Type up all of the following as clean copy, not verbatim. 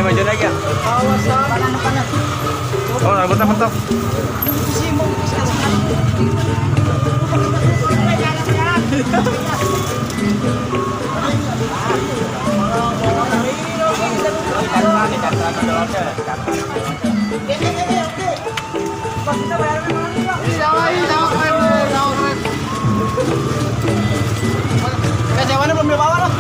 Maju lagi ya. Oh, bentar-bentar. Belum dibawa loh.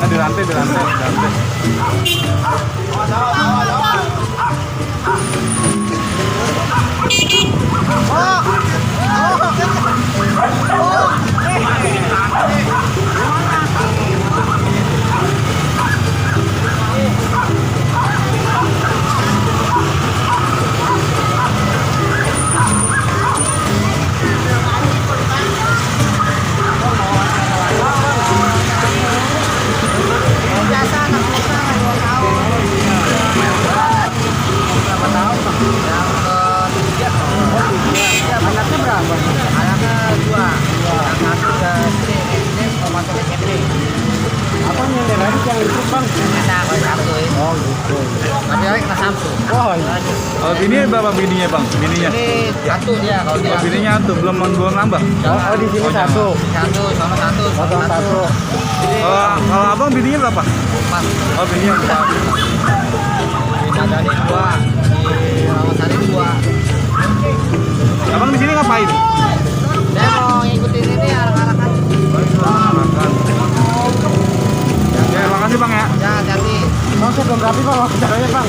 Nah, di lantai. Anaknya berapa? Anaknya 2. Yang satu udah SD, mau masuk SMP. Apa yang lain yang itu bang? Enak, satu. Oh gitu. Tapi lagi kena Samsung. Oh iya. Oh bini berapa bininya bang? Bininya? Ini satu dia kalau dia. Oh bininya satu, belum nambah. Oh di sini satu. Satu, sama satu. Oh satu. Kalau abang bininya berapa? 4. Oh bininya 4. Di Madani 2. Di Rawasari 2. Abang di sini ngapain? Saya mau ngikutin ini arak-arakan. Arak-arakan. Ya, makasih bang ya. Ya, hati-hati. Bang, saya belum rapi bang, caranya bang.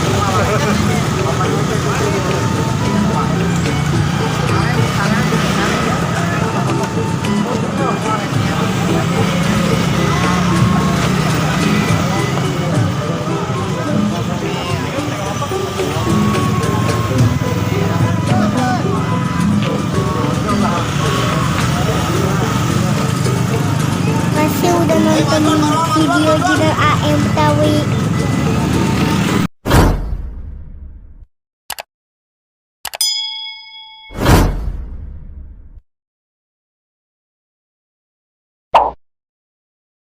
Masih udah nonton video channel AM Betawi.